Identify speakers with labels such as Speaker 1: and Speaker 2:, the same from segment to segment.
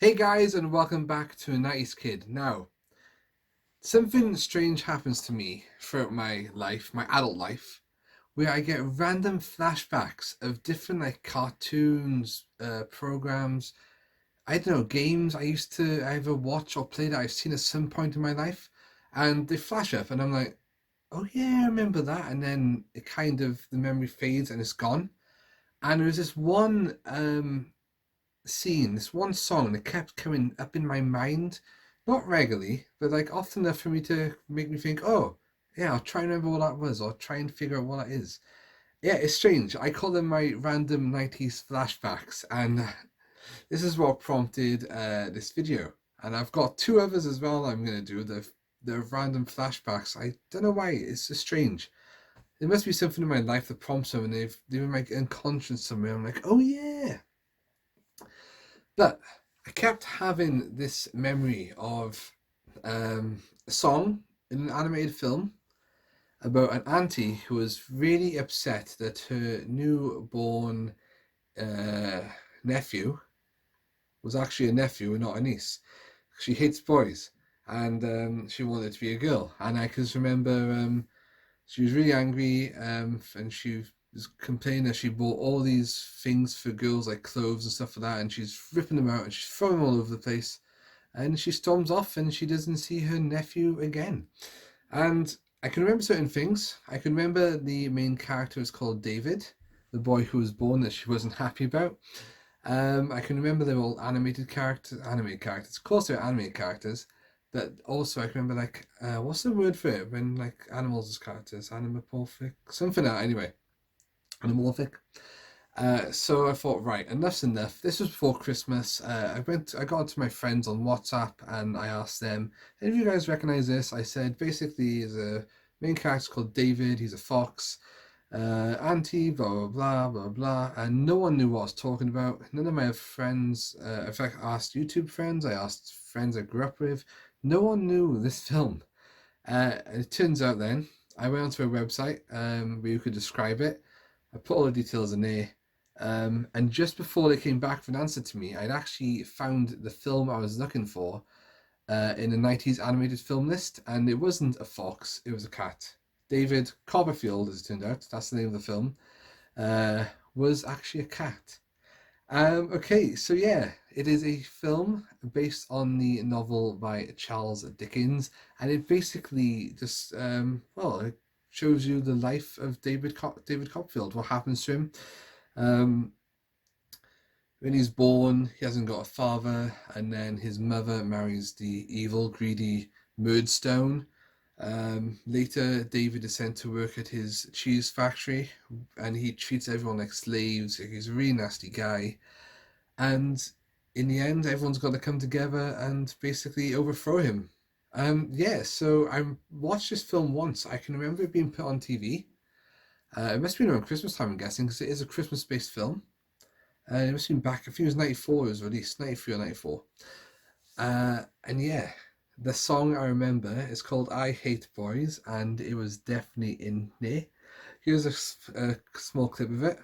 Speaker 1: Hey guys, and welcome back to a 90s Kid. Now, something strange happens to me throughout my life, my adult life, where I get random flashbacks of different cartoons, programs, I don't know, games I used to either watch or play that I've seen at some point in my life, and they flash up, and I'm like, oh yeah, I remember that, and then the memory fades and it's gone. And there was this one scene, this one song that kept coming up in my mind, not regularly, but often enough for me to make me think, oh, yeah, I'll try and remember what that was, or try and figure out what that is. Yeah, it's strange. I call them my random 90s flashbacks, and this is what prompted this video. And I've got two others as well I'm going to do, the random flashbacks. I don't know why, it's just strange. There must be something in my life that prompts them, and they're in my unconscious somewhere. I'm like, oh yeah. But I kept having this memory of a song in an animated film about an auntie who was really upset that her newborn uh, nephew was actually a nephew and not a niece. She hates boys, and she wanted to be a girl. And I can just remember she was really angry, and she was complaining that she bought all these things for girls, like clothes and stuff like that, and she's ripping them out and she's throwing them all over the place. And she storms off and she doesn't see her nephew again. And I can remember certain things. I can remember the main character was called David, the boy who was born that she wasn't happy about. I can remember they were all animated characters. Of course, they're animated characters. But also, I can remember what's the word for it when animals as characters? Anamorphic, something like that. Anyway, anamorphic. So I thought, right, enough's enough. This was before Christmas. I got onto my friends on WhatsApp and I asked them, if you guys recognize this? I said, basically, there's a main character called David. He's a fox. Auntie, blah, blah, blah, blah, blah. And no one knew what I was talking about. None of my friends, in fact, I asked YouTube friends, I asked friends I grew up with. No one knew this film. It turns out then, I went onto a website where you could describe it. I put all the details in there. And just before they came back for an answer to me, I'd actually found the film I was looking for in the 90s animated film list, and it wasn't a fox, it was a cat. David Copperfield, as it turned out, that's the name of the film, was actually a cat. Okay, so yeah, it is a film based on the novel by Charles Dickens, and it basically just, it shows you the life of David Copperfield, what happens to him. When he's born, he hasn't got a father, and then his mother marries the evil, greedy Murdstone. Later, David is sent to work at his cheese factory, and he treats everyone like slaves. He's a really nasty guy. And in the end, everyone's got to come together and basically overthrow him. So I watched this film once. I can remember it being put on TV. It must have been around Christmas time, I'm guessing, because it is a Christmas-based film. It must have been back, I think it was 94 it was released, 93 or 94. And yeah, the song I remember is called I Hate Boys, and it was definitely in there. Here's a small clip of it.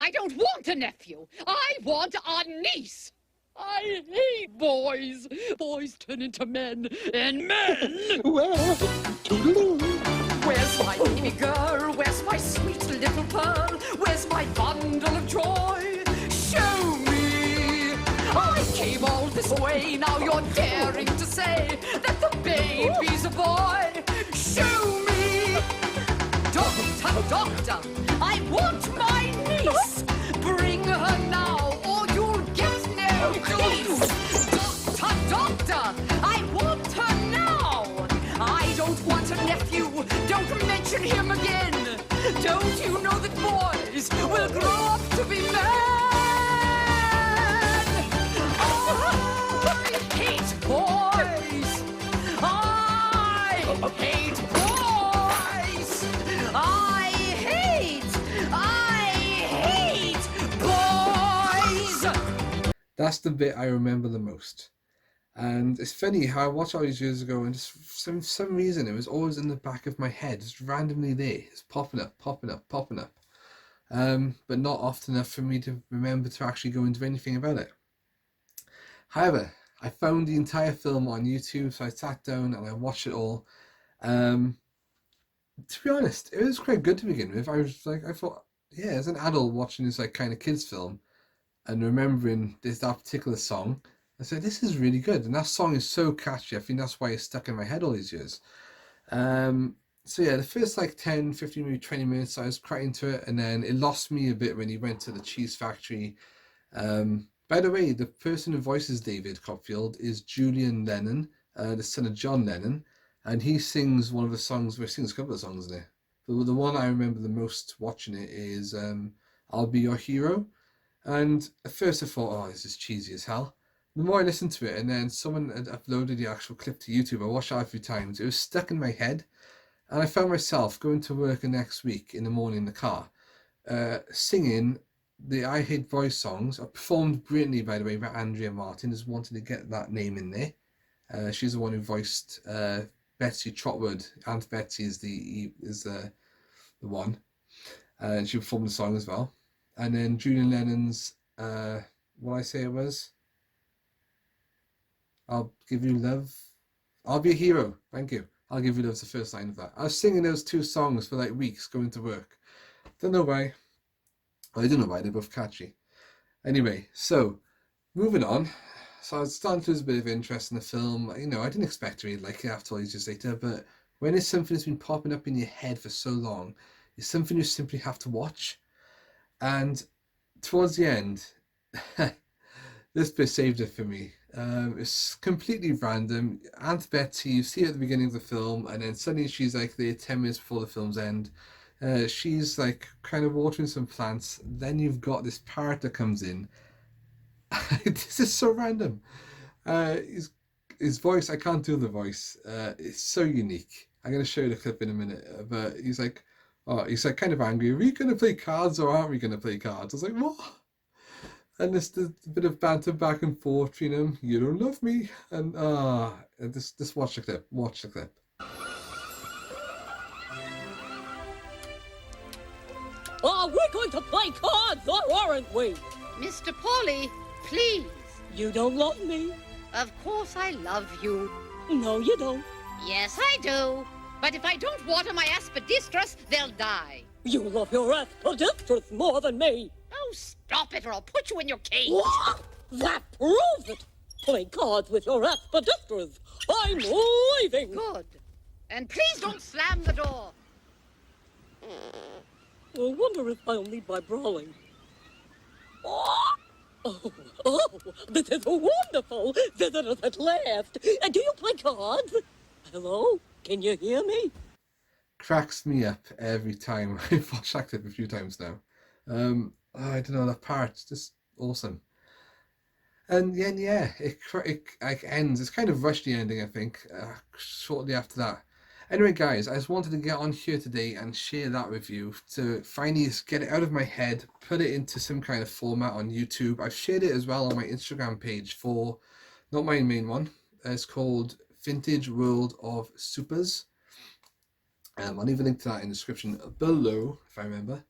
Speaker 2: I don't want a nephew. I want a niece. I hate boys. Boys turn into men, and men.
Speaker 3: Well, toodaloo.
Speaker 2: Where's my baby girl? Where's my sweet little pearl? Where's my bundle of joy? Show me. I came all this way. Now you're daring to say that the baby's a boy. Show me. Doctor, doctor, I want my niece. Bring her now, or you'll get no peace. Doctor, doctor, I want her now. I don't want a nephew. Don't mention him again. Don't you know that boys will grow up to be men? I hate boys. I hate boys. I hate boys.
Speaker 1: That's the bit I remember the most. And it's funny how I watched all these years ago, and just for some reason it was always in the back of my head, just randomly there. It's popping up, popping up, popping up. But not often enough for me to remember to actually go into anything about it. However, I found the entire film on YouTube, so I sat down and I watched it all. Um, to be honest, it was quite good to begin with. I thought, yeah, as an adult watching this like kind of kids film and remembering that particular song, I said, this is really good. And that song is so catchy. I think that's why it's stuck in my head all these years. Um, so yeah, the first like 10, 15, maybe 20 minutes, I was quite into it. And then it lost me a bit when he went to the cheese factory. By the way, the person who voices David Copperfield is Julian Lennon, the son of John Lennon. And he sings one of the songs, well, he sings a couple of songs in it. But the one I remember the most watching it is I'll Be Your Hero. And at first I thought, oh, this is cheesy as hell. The more I listened to it, and then someone had uploaded the actual clip to YouTube, I watched that a few times. It was stuck in my head. And I found myself going to work the next week in the morning in the car, singing the I Hate Boys songs, are performed brilliantly, by the way, by Andrea Martin. Just wanted to get that name in there. She's the one who voiced Betsy Trotwood. Aunt Betsy is the one, and she performed the song as well. And then Julian Lennon's what I say it was, I'll give you love, I'll be a hero. Thank you. I'll give you love's the first line of that. I was singing those two songs for like weeks going to work. Don't know why. I don't know why, they're both catchy. Anyway, so moving on. So I was starting to lose a bit of interest in the film. You know, I didn't expect to really like it after all these years later, but when it's something that's been popping up in your head for so long, it's something you simply have to watch. And towards the end, this bit saved it for me. It's completely random. Aunt Betsy, you see her at the beginning of the film, and then suddenly she's like there 10 minutes before the film's end. She's like kind of watering some plants. Then you've got this parrot that comes in. This is so random. His voice, I can't do the voice. It's so unique. I'm going to show you the clip in a minute. But he's like kind of angry. Are we going to play cards or aren't we going to play cards? I was like, what? And there's a bit of banter back and forth between them. You don't love me. And just watch the clip. Watch the clip.
Speaker 3: Are we going to play cards or aren't we?
Speaker 4: Mr. Polly, please.
Speaker 3: You don't love me.
Speaker 4: Of course I love you.
Speaker 3: No, you don't.
Speaker 4: Yes, I do. But if I don't water my aspidistras, they'll die.
Speaker 3: You love your aspidistras more than me.
Speaker 4: Oh, stop it or I'll put you in your cage.
Speaker 3: What? That proves it. Play cards with your aspidistras. I'm leaving.
Speaker 4: Good. And please don't slam the door.
Speaker 3: I wonder if I'll need my brawling. This is wonderful. Visitors at last. Do you play cards? Hello? Can you hear me?
Speaker 1: Cracks me up every time. I've watched that clip a few times now. I don't know, that part's just awesome. And then, yeah, it like ends. It's kind of rushed, the ending, I think, shortly after that. Anyway, guys, I just wanted to get on here today and share that with you to finally get it out of my head, put it into some kind of format on YouTube. I've shared it as well on my Instagram page for, not my main one. It's called Vintage World of Supers. I'll leave a link to that in the description below, if I remember.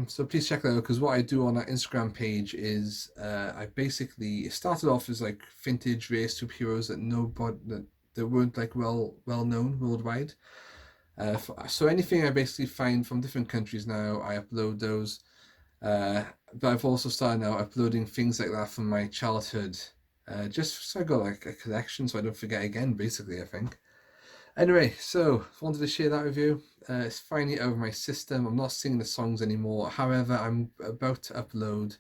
Speaker 1: So please check that out, because what I do on that Instagram page is I basically, it started off as like vintage rare superheroes that weren't like well known worldwide. So anything I basically find from different countries now, I upload those. But I've also started now uploading things like that from my childhood, just so I got like a collection, so I don't forget again, basically, I think. Anyway, so I wanted to share that with you. It's finally out of my system. I'm not singing the songs anymore. However, I'm about to upload.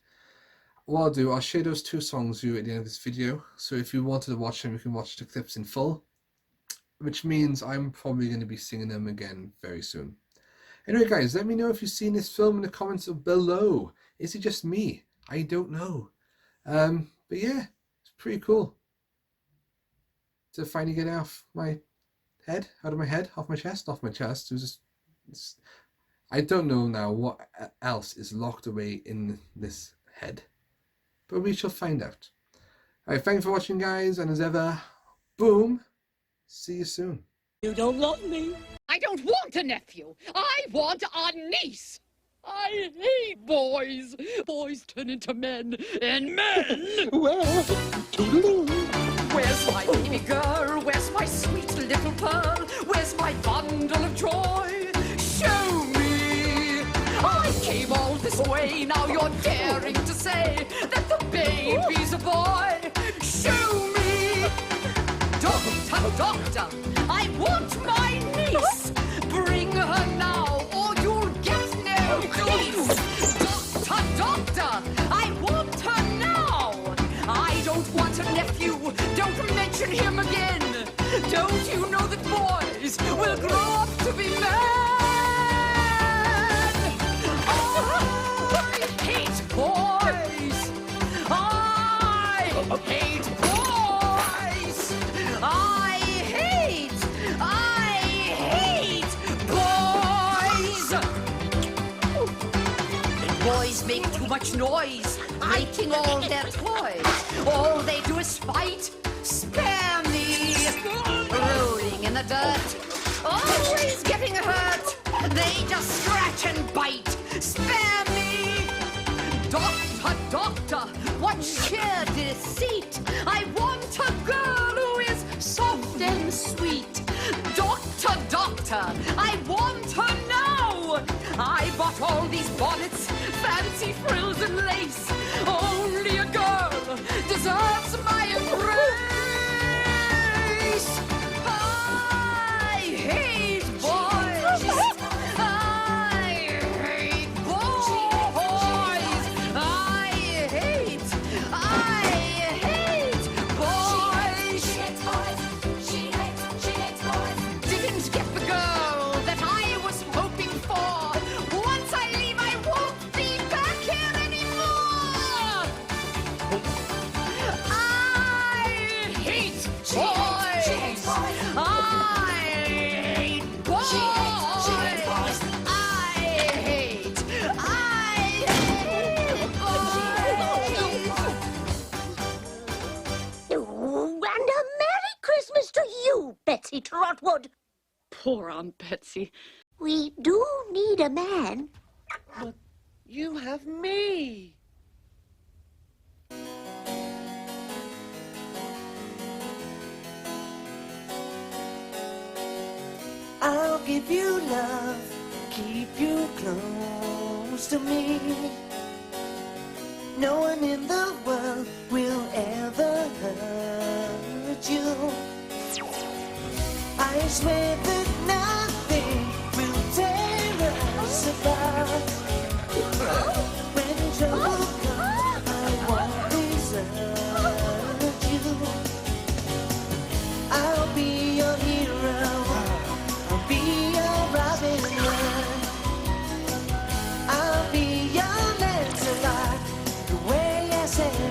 Speaker 1: What I'll do, I'll share those two songs with you at the end of this video. So if you wanted to watch them, you can watch the clips in full. Which means I'm probably going to be singing them again very soon. Anyway, guys, let me know if you've seen this film in the comments below. Is it just me? I don't know. But yeah, it's pretty cool to finally get it off my head, out of my head, off my chest. It was just, I don't know now what else is locked away in this head, but we shall find out. Alright, thanks for watching, guys, and as ever, boom, see you soon.
Speaker 3: You don't love me.
Speaker 4: I don't want a nephew. I want a niece.
Speaker 3: I hate boys. Boys turn into men, and men.
Speaker 5: Well, toodaloo.
Speaker 2: Where's my baby girl? Where's my sweet little pearl? Where's my bundle of joy? Show me! I came all this way, now you're daring to say that the baby's a boy. Show me! Doctor, doctor, I want my niece. Bring her now, or you'll get no peace. Doctor, doctor, I want her now. I don't want a nephew. Don't mention him again. Don't you know that boys will grow up to be men? I hate boys. I hate boys. I hate boys. Boys make too much noise, making all their toys. All they do is fight. Spare me! Rolling in the dirt, always getting hurt. They just scratch and bite. Spare me! Doctor, doctor, what sheer deceit! I want a girl who is soft and sweet. Doctor, doctor, I want her now! I bought all these bonnets, fancy frills and lace. Only a girl deserves my embrace. I hate boys. I hate boys. I hate boys. She hates boys. Didn't get the girl that I was hoping for. Once I leave, I won't be back here anymore. I hate boys. I hate boys. I hate boys.
Speaker 6: Oh, and a Merry Christmas to you, Betsy Trotwood.
Speaker 3: Poor Aunt Betsy.
Speaker 6: We do need a man.
Speaker 5: You have me. I'll give you love, keep you close to me. No one in the world will ever hurt you. I swear that nothing will tear us apart. When trouble comes, I won't desert you. I'll be your hero. I'll be your Robin Hood. I'll be your Lancelot, the way I said